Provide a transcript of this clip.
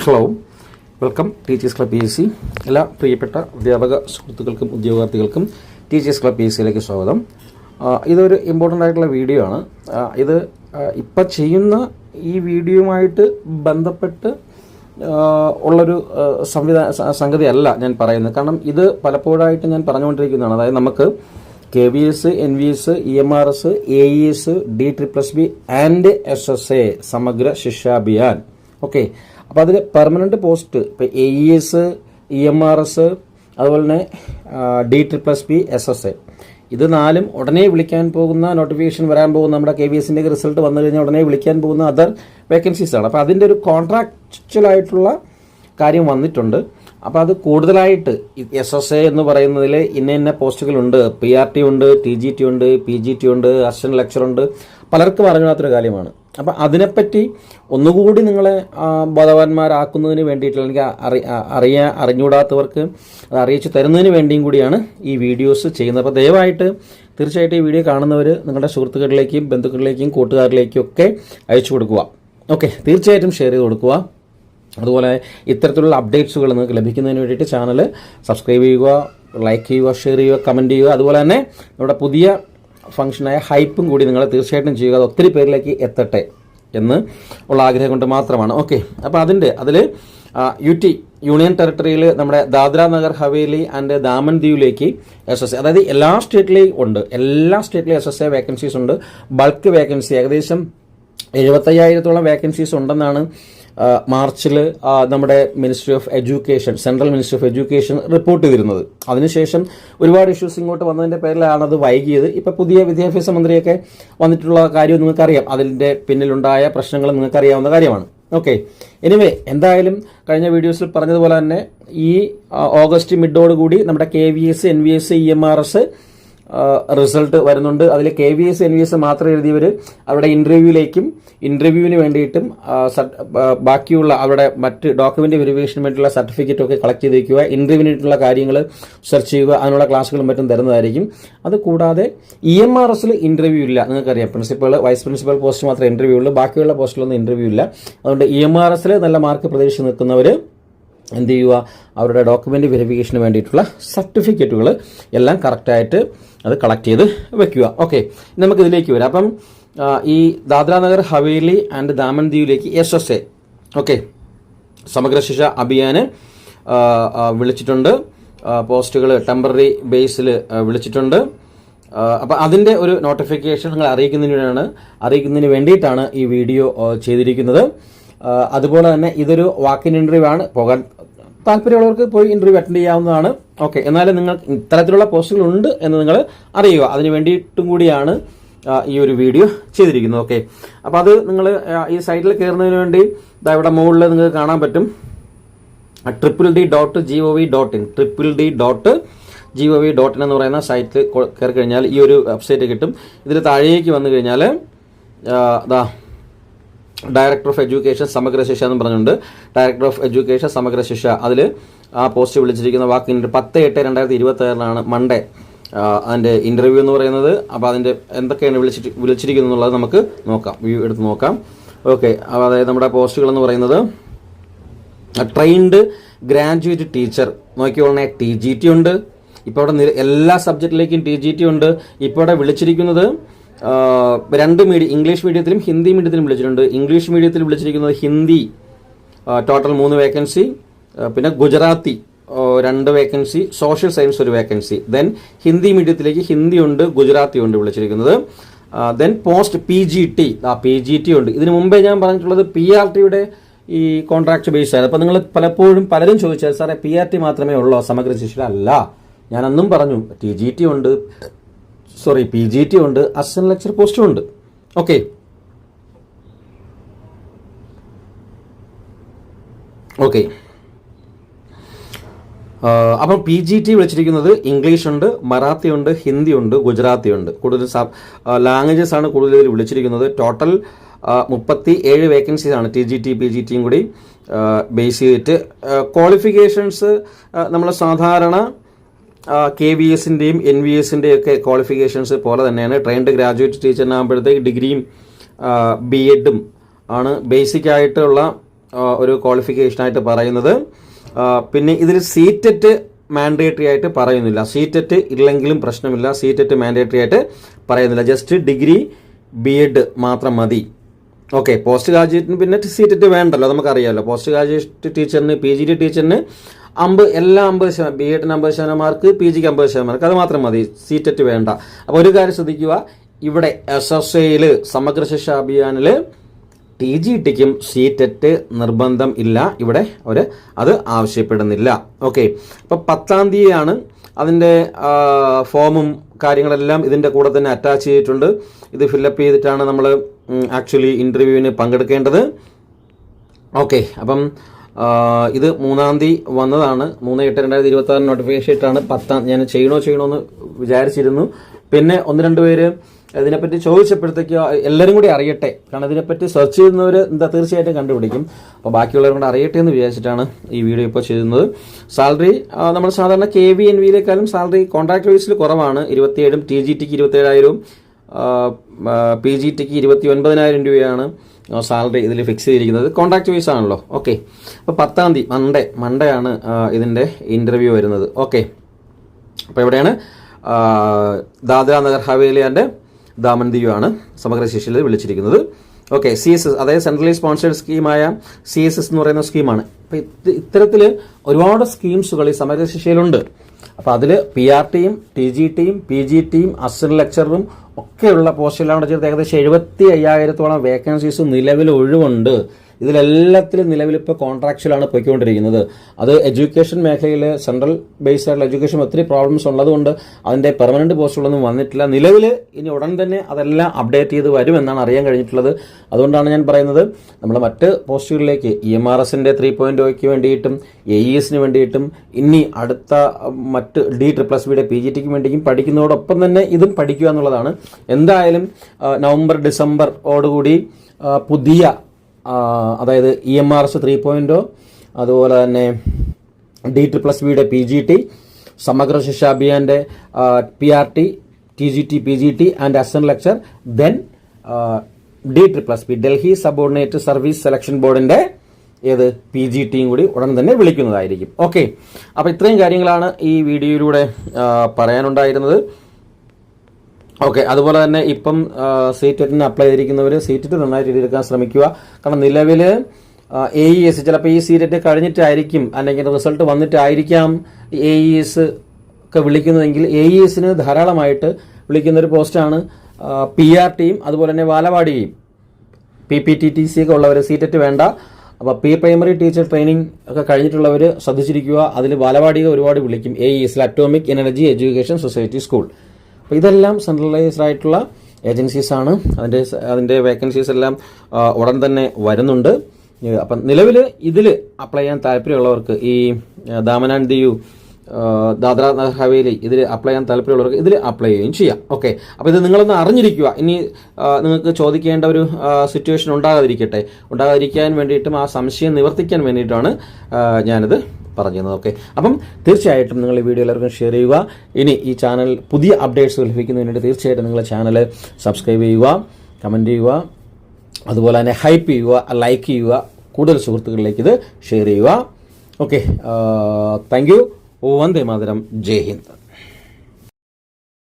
Hello, welcome teachers club PSC. എല്ലാ പ്രിയപ്പെട്ട അധ്യാപക സുഹൃത്തുക്കൾക്കും ഉദ്യോഗാർത്ഥികൾക്കും ടീച്ചേഴ്സ് ക്ലബ് PSCയിലേക്ക് സ്വാഗതം. ഇതൊരു ഇമ്പോർട്ടൻ്റ് ആയിട്ടുള്ള വീഡിയോ ആണ്. ഇത് ഇപ്പം ചെയ്യുന്ന ഈ വീഡിയോയുമായിട്ട് ബന്ധപ്പെട്ട് ഉള്ളൊരു സംഗതിയല്ല ഞാൻ പറയുന്നത്. കാരണം ഇത് പലപ്പോഴായിട്ട് ഞാൻ പറഞ്ഞുകൊണ്ടിരിക്കുന്നതാണ്. അതായത് നമുക്ക് KVS, NVS, EMRS, AES, DSSB and SSA സമഗ്ര ശിക്ഷാ അഭിയാൻ. ഓക്കെ, അപ്പോൾ അതിൽ പെർമനൻറ്റ് പോസ്റ്റ് ഇപ്പോൾ AES, EMRS, അതുപോലെ തന്നെ DSSB, SSA ഇത് നാലും ഉടനെ വിളിക്കാൻ പോകുന്ന നോട്ടിഫിക്കേഷൻ വരാൻ പോകുന്ന നമ്മുടെ KVSൻ്റെ റിസൾട്ട് വന്നു കഴിഞ്ഞാൽ ഉടനെ വിളിക്കാൻ പോകുന്ന അതർ വേക്കൻസീസാണ്. അപ്പോൾ അതിൻ്റെ ഒരു കോൺട്രാക്ച്വലായിട്ടുള്ള കാര്യം വന്നിട്ടുണ്ട്. അപ്പോൾ അത് കൂടുതലായിട്ട് SSA എന്ന് പറയുന്നതിൽ ഇന്ന പോസ്റ്റുകളുണ്ട്. PRT ഉണ്ട്, TGT ഉണ്ട്, PGT ഉണ്ട്, അസിസ്റ്റന്റ് ലെക്ചർ ഉണ്ട്. പലർക്കും അറിഞ്ഞാത്തൊരു കാര്യമാണ്. അപ്പം അതിനെപ്പറ്റി ഒന്നുകൂടി നിങ്ങളെ ബോധവാന്മാരാക്കുന്നതിന് വേണ്ടിയിട്ടുള്ള, എനിക്ക് അറിഞ്ഞുകൂടാത്തവർക്ക് അത് അറിയിച്ചു തരുന്നതിന് വേണ്ടിയും കൂടിയാണ് ഈ വീഡിയോസ് ചെയ്യുന്നത്. അപ്പോൾ ദയവായിട്ട് തീർച്ചയായിട്ടും ഈ വീഡിയോ കാണുന്നവർ നിങ്ങളുടെ സുഹൃത്തുക്കളിലേക്കും ബന്ധുക്കളിലേക്കും കൂട്ടുകാരിലേക്കും ഒക്കെ അയച്ചു കൊടുക്കുക. ഓക്കെ, തീർച്ചയായിട്ടും ഷെയർ ചെയ്ത് കൊടുക്കുക. അതുപോലെ ഇത്തരത്തിലുള്ള അപ്ഡേറ്റ്സുകൾ നിങ്ങൾക്ക് ലഭിക്കുന്നതിന് വേണ്ടിയിട്ട് ചാനൽ സബ്സ്ക്രൈബ് ചെയ്യുക, ലൈക്ക് ചെയ്യുക, ഷെയർ ചെയ്യുക, കമൻറ്റ് ചെയ്യുക. അതുപോലെ തന്നെ നമ്മുടെ പുതിയ ഫംഗ്ഷനായ ഹൈപ്പും കൂടി നിങ്ങൾ തീർച്ചയായിട്ടും ചെയ്യുക. അത് ഒത്തിരി പേരിലേക്ക് എത്തട്ടെ എന്ന് ഉള്ള ആഗ്രഹം കൊണ്ട് മാത്രമാണ്. ഓക്കെ, അപ്പോൾ അതിൽ UT യൂണിയൻ ടെറിട്ടറിയിൽ നമ്മുടെ ദാദ്ര നഗർ ഹവേലി ആൻഡ് ദാമൻ ദ്വീപിലേക്ക് SSA, അതായത് എല്ലാ സ്റ്റേറ്റിലെയും ഉണ്ട്. എല്ലാ സ്റ്റേറ്റിലെയും SSA വേക്കൻസീസ് ഉണ്ട്. ബൾക്ക് വേക്കൻസി ഏകദേശം 75,000-ഓളം വേക്കൻസീസ് ഉണ്ടെന്നാണ് മാർച്ചിൽ നമ്മുടെ ministry of education, central ministry of education report ചെയ്തിരുന്നത്. അതിനുശേഷം ഒരുപാട് ഇഷ്യൂസ് ഇങ്ങോട്ട് വന്നതിൻ്റെ പേരിലാണ് അത് വൈകിയത്. ഇപ്പോൾ പുതിയ വിദ്യാഭ്യാസ മന്ത്രിയൊക്കെ വന്നിട്ടുള്ള കാര്യം നിങ്ങൾക്കറിയാം. അതിൻ്റെ പിന്നിലുണ്ടായ പ്രശ്നങ്ങൾ നിങ്ങൾക്കറിയാവുന്ന കാര്യമാണ്. ഓക്കെ, എനിവേ, എന്തായാലും കഴിഞ്ഞ വീഡിയോസിൽ പറഞ്ഞതുപോലെ തന്നെ ഈ ഓഗസ്റ്റ് മിഡോടുകൂടി നമ്മുടെ KVS, NVS, EMRS റിസൾട്ട് വരുന്നുണ്ട്. അതിൽ KVS, NVS മാത്രം എഴുതിയവർ അവരുടെ ഇൻ്റർവ്യൂവിന് വേണ്ടിയിട്ടും ബാക്കിയുള്ള അവരുടെ മറ്റ് ഡോക്യുമെൻ്റ് വെരിഫിക്കേഷന് വേണ്ടിയിട്ടുള്ള സർട്ടിഫിക്കറ്റ് ഒക്കെ കളക്ട് ചെയ്ത് വയ്ക്കുക. ഇൻ്റർവ്യൂവിനായിട്ടുള്ള കാര്യങ്ങൾ സെർച്ച് ചെയ്യുക. അതിനുള്ള ക്ലാസ്സുകളും മറ്റും തരുന്നതായിരിക്കും. അതുകൂടാതെ EMRSൽ ഇൻ്റർവ്യൂ ഇല്ല. നിങ്ങൾക്കറിയാം, പ്രിൻസിപ്പൽ, വൈസ് പ്രിൻസിപ്പൽ പോസ്റ്റ് മാത്രമേ ഇൻ്റർവ്യൂ ഉള്ളൂ. ബാക്കിയുള്ള പോസ്റ്റിലൊന്നും ഇൻ്റർവ്യൂ ഇല്ല. അതുകൊണ്ട് EMRSൽ നല്ല മാർക്ക് പ്രതീക്ഷിച്ച് നിൽക്കുന്നവർ എന്ത് ചെയ്യുക, അവരുടെ ഡോക്യുമെൻ്റ് വെരിഫിക്കേഷന് വേണ്ടിയിട്ടുള്ള സർട്ടിഫിക്കറ്റുകൾ എല്ലാം കറക്റ്റായിട്ട് അത് കളക്ട് ചെയ്ത് വെക്കുക. ഓക്കെ, നമുക്കിതിലേക്ക് വരാം. അപ്പം ഈ ദാദ്ര നഗർ ഹവേലി ആൻഡ് ദാമൻ ദ്വീപിലേക്ക് SSA, ഓക്കെ, സമഗ്ര ശിക്ഷ അഭിയാന് വിളിച്ചിട്ടുണ്ട്. പോസ്റ്റുകൾ ടെമ്പററി ബേസിൽ വിളിച്ചിട്ടുണ്ട്. അപ്പം അതിൻ്റെ ഒരു നോട്ടിഫിക്കേഷൻ നിങ്ങൾ അറിയിക്കുന്നതിന് വേണ്ടിയിട്ടാണ് ഈ വീഡിയോ ചെയ്തിരിക്കുന്നത്. അതുപോലെ തന്നെ ഇതൊരു വാക്കിൻ ഇൻ്റർവ്യൂ ആണ്. പോകാൻ താല്പര്യമുള്ളവർക്ക് പോയി ഇൻ്റർവ്യൂ അറ്റൻഡ് ചെയ്യാവുന്നതാണ്. ഓക്കെ, എന്നാലും നിങ്ങൾ ഇത്തരത്തിലുള്ള പോസ്റ്റുകൾ ഉണ്ട് എന്ന് നിങ്ങൾ അറിയുക. അതിന് വേണ്ടിയിട്ടും കൂടിയാണ് ഈ ഒരു വീഡിയോ ചെയ്തിരിക്കുന്നത്. ഓക്കെ, അപ്പോൾ അത് നിങ്ങൾ ഈ സൈറ്റിൽ കയറുന്നതിന് വേണ്ടി ഇവിടെ മുകളിൽ നിങ്ങൾക്ക് കാണാൻ പറ്റും www.gov.in www.gov.in എന്ന് പറയുന്ന സൈറ്റിൽ കയറി കഴിഞ്ഞാൽ ഈ ഒരു വെബ്സൈറ്റ് കിട്ടും. ഇതിൽ താഴേക്ക് വന്നു കഴിഞ്ഞാൽ ഡയറക്ടർ ഓഫ് എഡ്യൂക്കേഷൻ സമഗ്ര ശിക്ഷ എന്ന് പറഞ്ഞുകൊണ്ട് ഡയറക്ടർ ഓഫ് എഡ്യൂക്കേഷൻ സമഗ്ര ശിക്ഷ, അതിൽ ആ പോസ്റ്റ് വിളിച്ചിരിക്കുന്ന വാക്കിൻ്റെ 10/8/2026 മൺഡേ അതിൻ്റെ ഇൻ്റർവ്യൂ എന്ന് പറയുന്നത്. അപ്പോൾ അതിൻ്റെ എന്തൊക്കെയാണ് വിളിച്ചിരിക്കുന്നത് എന്നുള്ളത് നമുക്ക് നോക്കാം, വ്യൂ എടുത്ത് നോക്കാം. ഓക്കെ, അതായത് നമ്മുടെ പോസ്റ്റുകൾ എന്ന് പറയുന്നത് ട്രെയിൻഡ് ഗ്രാജുവേറ്റ് ടീച്ചർ നോക്കിയോളെ TGT ഉണ്ട്. ഇപ്പോൾ അവിടെ എല്ലാ സബ്ജക്റ്റിലേക്കും TGT ഉണ്ട്. ഇപ്പോൾ അവിടെ വിളിച്ചിരിക്കുന്നത് 2 മീഡിയം, ഇംഗ്ലീഷ് മീഡിയത്തിലും ഹിന്ദി മീഡിയത്തിലും വിളിച്ചിട്ടുണ്ട്. ഇംഗ്ലീഷ് മീഡിയത്തിൽ വിളിച്ചിരിക്കുന്നത് ഹിന്ദി ടോട്ടൽ 3 വേക്കൻസി, പിന്നെ Gujarati 2 vacancy, social science 1 vacancy. Then Hindi മീഡിയത്തിലേക്ക് ഹിന്ദി ഉണ്ട്, ഗുജറാത്തി ഉണ്ട് വിളിച്ചിരിക്കുന്നത്. ദെൻ പോസ്റ്റ് PGT ഉണ്ട്. ഇതിനു മുമ്പേ ഞാൻ പറഞ്ഞിട്ടുള്ളത് PRTയുടെ ഈ കോൺട്രാക്ട് ബേസ് ആയത്. അപ്പോൾ നിങ്ങൾ പലരും ചോദിച്ചാൽ സാറേ PRT മാത്രമേ ഉള്ളൂ സമഗ്ര ശിക്ഷ? അല്ല, ഞാൻ അന്നും പറഞ്ഞു PGT ഉണ്ട്, അസിസ്റ്റന്റ് ലെക്ചർ പോസ്റ്റും ഉണ്ട്. ഓക്കെ, അപ്പം PGT വിളിച്ചിരിക്കുന്നത് ഇംഗ്ലീഷ് ഉണ്ട്, മറാത്തി ഉണ്ട്, ഹിന്ദി ഉണ്ട്, ഗുജറാത്തി ഉണ്ട്. കൂടുതൽ ലാംഗ്വേജസ് ആണ് കൂടുതൽ വിളിച്ചിരിക്കുന്നത്. ടോട്ടൽ 37 വേക്കൻസീസ് ആണ് TGT PGTയും കൂടി ബേസ് ചെയ്തിട്ട്. ക്വാളിഫിക്കേഷൻസ് നമ്മൾ സാധാരണ KVSൻ്റെയും NVSൻ്റെയും ഒക്കെ ക്വാളിഫിക്കേഷൻസ് പോലെ തന്നെയാണ്. ട്രെയിൻഡ് ഗ്രാജുവേറ്റ് ടീച്ചറിനാകുമ്പോഴത്തേക്ക് ഡിഗ്രിയും B.Edഉം ആണ് ബേസിക് ആയിട്ടുള്ള ഒരു ക്വാളിഫിക്കേഷനായിട്ട് പറയുന്നത്. പിന്നെ ഇതിൽ സീറ്ററ്റ് മാൻഡേറ്ററി ആയിട്ട് പറയുന്നില്ല. സീറ്ററ്റ് ഇല്ലെങ്കിലും പ്രശ്നമില്ല, സീറ്ററ്റ് മാൻഡേറ്ററി ആയിട്ട് പറയുന്നില്ല. ജസ്റ്റ് ഡിഗ്രി BEd മാത്രം മതി. ഓക്കെ, പോസ്റ്റ് ഗ്രാജുവേറ്റിന് പിന്നെ സീറ്ററ്റ് വേണ്ടല്ലോ, നമുക്കറിയാമല്ലോ. പോസ്റ്റ് ഗ്രാജുവേറ്റ് ടീച്ചറിന്, PGT ടീച്ചറിന് എല്ലാം 50%, BEdന് 50% മാർക്ക്, PGക്ക് 50% മാർക്ക്, അത് മാത്രം മതി, സീറ്ററ്റ് വേണ്ട. അപ്പോൾ ഒരു കാര്യം ശ്രദ്ധിക്കുക, ഇവിടെ SSAയിൽ സമഗ്ര ശിക്ഷ അഭിയാനിൽ TGTക്കും സീറ്ററ്റ് നിർബന്ധം ഇല്ല. ഇവിടെ അവർ അത് ആവശ്യപ്പെടുന്നില്ല. ഓക്കെ, അപ്പോൾ 10-ാം തീയതിയാണ് അതിൻ്റെ ഫോമും കാര്യങ്ങളെല്ലാം ഇതിൻ്റെ കൂടെ തന്നെ അറ്റാച്ച് ചെയ്തിട്ടുണ്ട്. ഇത് ഫില്ലപ്പ് ചെയ്തിട്ടാണ് നമ്മൾ ആക്ച്വലി ഇൻ്റർവ്യൂവിന് പങ്കെടുക്കേണ്ടത്. ഓക്കെ, അപ്പം ഇത് 3-ാം തീയതി വന്നതാണ്. 3/8/2026 നോട്ടിഫിക്കേഷൻ ഇട്ടാണ്. 10-ാം ഞാൻ ചെയ്യണമെന്ന് വിചാരിച്ചിരുന്നു. പിന്നെ 1-2 പേര് ഇതിനെപ്പറ്റി ചോദിച്ചപ്പോഴത്തേക്ക് എല്ലാവരും കൂടി അറിയട്ടെ, കാരണം ഇതിനെപ്പറ്റി സെർച്ച് ചെയ്യുന്നവർ തീർച്ചയായിട്ടും കണ്ടുപിടിക്കും. അപ്പോൾ ബാക്കിയുള്ളവരും കൂടെ അറിയട്ടെ എന്ന് വിചാരിച്ചിട്ടാണ് ഈ വീഡിയോ ഇപ്പോൾ ചെയ്യുന്നത്. സാലറി നമ്മൾ സാധാരണ KVNVയിലേക്കാളും സാലറി കോൺട്രാക്ട് ബേസിൽ കുറവാണ്. 27,000, TGTക്ക് 27,000, PGTക്ക് 29,000 രൂപയാണ് സാലറി ഇതിൽ ഫിക്സ് ചെയ്തിരിക്കുന്നത്. കോൺട്രാക്ട് ബേസ് ആണല്ലോ. ഓക്കെ, അപ്പോൾ 10-ാം തീയതി മൺഡേ ആണ് ഇതിൻ്റെ ഇൻ്റർവ്യൂ വരുന്നത്. ഓക്കെ, അപ്പോൾ എവിടെയാണ്? ദാദ്ര നഗർ ഹവേലി ആൻഡ് ദാമൻ ദിയു ആണ് സമഗ്ര ശിക്ഷയിൽ വിളിച്ചിരിക്കുന്നത്. ഓക്കെ, CSS, അതായത് സെൻട്രലി സ്പോൺസേഡ് സ്കീമായ CSS എന്ന് പറയുന്ന സ്കീമാണ്. അപ്പോൾ ഇത്തരത്തിൽ ഒരുപാട് സ്കീംസുകൾ ഈ സമഗ്ര ശിക്ഷയിലുണ്ട്. അപ്പോൾ അതിൽ PRTയും TGTയും PGTയും അസിസ്റ്റന്റ് ലെക്ചറും ഒക്കെയുള്ള പോസ്റ്റുകളാണ് ചേർത്ത് ഏകദേശം 75,000-ഓളം വേക്കൻസീസ് നിലവിൽ ഒഴിവുണ്ട്. ഇതിലെല്ലാത്തിലും നിലവിലിപ്പോൾ കോൺട്രാക്ച്വലാണ് പോയിക്കൊണ്ടിരിക്കുന്നത്. അത് എഡ്യൂക്കേഷൻ മേഖലയിൽ സെൻട്രൽ ബേസ്ഡ് ആയിട്ടുള്ള എഡ്യൂക്കേഷൻ ഒത്തിരി പ്രോബ്ലംസ് ഉള്ളതുകൊണ്ട് അതിൻ്റെ പെർമനന്റ് പോസ്റ്റുകളൊന്നും വന്നിട്ടില്ല. നിലവിൽ ഇനി ഉടൻ തന്നെ അതെല്ലാം അപ്ഡേറ്റ് ചെയ്ത് വരുമെന്നാണ് അറിയാൻ കഴിഞ്ഞിട്ടുള്ളത്. അതുകൊണ്ടാണ് ഞാൻ പറയുന്നത്, നമ്മൾ മറ്റ് പോസ്റ്റുകളിലേക്ക് EMRSന്റെ 3.0ക്ക് വേണ്ടിയിട്ടും AESന് വേണ്ടിയിട്ടും ഇനി അടുത്ത മറ്റ് DSSBയുടെ PGTക്ക് വേണ്ടിയും പഠിക്കുന്നതോടൊപ്പം തന്നെ ഇതും പഠിക്കുക എന്നുള്ളതാണ്. എന്തായാലും നവംബർ ഡിസംബറോടുകൂടി പുതിയ അതായത് EMRS 3.0, അതുപോലെ തന്നെ DSSBയുടെ PGT, സമഗ്ര ശിക്ഷ അഭിയാന്റെ PRT, TGT, PGT and assistant lecture, then DSSB Delhi subordinate service selection ബോർഡിന്റെ PGTയും കൂടി ഉടൻ തന്നെ വിളിക്കുന്നതായിരിക്കും. ഓക്കെ, അപ്പോൾ ഇത്രയും കാര്യങ്ങളാണ് ഈ വീഡിയോയിലൂടെ പറയാനുണ്ടായിരുന്നത്. ഓക്കെ, അതുപോലെ തന്നെ ഇപ്പം സീറ്ററ്റിന് അപ്ലൈ ചെയ്തിരിക്കുന്നവർ സീറ്ററ്റ് നന്നായിട്ട് എഴുതിയെടുക്കാൻ ശ്രമിക്കുക. കാരണം നിലവിൽ AES ചിലപ്പോൾ ഈ സീറ്ററ്റ് കഴിഞ്ഞിട്ടായിരിക്കും, അല്ലെങ്കിൽ റിസൾട്ട് വന്നിട്ടായിരിക്കാം AES ഒക്കെ വിളിക്കുന്നതെങ്കിൽ AESന് ധാരാളമായിട്ട് വിളിക്കുന്നൊരു പോസ്റ്റാണ്. PRTയും അതുപോലെ തന്നെ ബാലവാടിയും PPTTC ഒക്കെ ഉള്ളവർ സീറ്ററ്റ് വേണ്ട. അപ്പോൾ പ്രൈമറി ടീച്ചർ ട്രെയിനിങ് ഒക്കെ കഴിഞ്ഞിട്ടുള്ളവർ ശ്രദ്ധിച്ചിരിക്കുക. അതിൽ ബാലവാടിക ഒരുപാട് വിളിക്കും. AESൽ atomic energy education society school. അപ്പോൾ ഇതെല്ലാം സെൻട്രലൈസ്ഡ് ആയിട്ടുള്ള ഏജൻസീസാണ്. അതിൻ്റെ വേക്കൻസീസ് എല്ലാം ഉടൻ തന്നെ വരുന്നുണ്ട്. അപ്പം നിലവിൽ ഇതിൽ അപ്ലൈ ചെയ്യാൻ താല്പര്യമുള്ളവർക്ക്, ഈ ദാമൻ ആൻഡ് ദിയു, ദാദ്ര നഗർ ഹവേലി ഇതിൽ അപ്ലൈ ചെയ്യാൻ താല്പര്യമുള്ളവർക്ക് ഇതിൽ അപ്ലൈ ചെയ്യുകയും ചെയ്യാം. ഓക്കെ, അപ്പോൾ ഇത് നിങ്ങളൊന്ന് അറിഞ്ഞിരിക്കുക. ഇനി നിങ്ങൾക്ക് ചോദിക്കേണ്ട ഒരു സിറ്റുവേഷൻ ഉണ്ടാകാതിരിക്കാൻ വേണ്ടിയിട്ടും ആ സംശയം നിവർത്തിക്കാൻ വേണ്ടിയിട്ടാണ് ഞാനിത് പറഞ്ഞത്. ഓക്കെ, അപ്പം തീർച്ചയായിട്ടും നിങ്ങൾ ഈ വീഡിയോ എല്ലാവർക്കും ഷെയർ ചെയ്യുക. ഇനി ഈ ചാനൽ പുതിയ അപ്ഡേറ്റ്സ് ലഭിക്കുന്നതിന് വേണ്ടി തീർച്ചയായിട്ടും നിങ്ങളുടെ ചാനൽ സബ്സ്ക്രൈബ് ചെയ്യുക, കമൻറ്റ് ചെയ്യുക, അതുപോലെ തന്നെ ഹൈപ്പ് ചെയ്യുക, ലൈക്ക് ചെയ്യുക, കൂടുതൽ സുഹൃത്തുക്കളിലേക്ക് ഇത് ഷെയർ ചെയ്യുക. Okay, thank you. വന്ദേ മാതരം. ജയ് ഹിന്ദ്.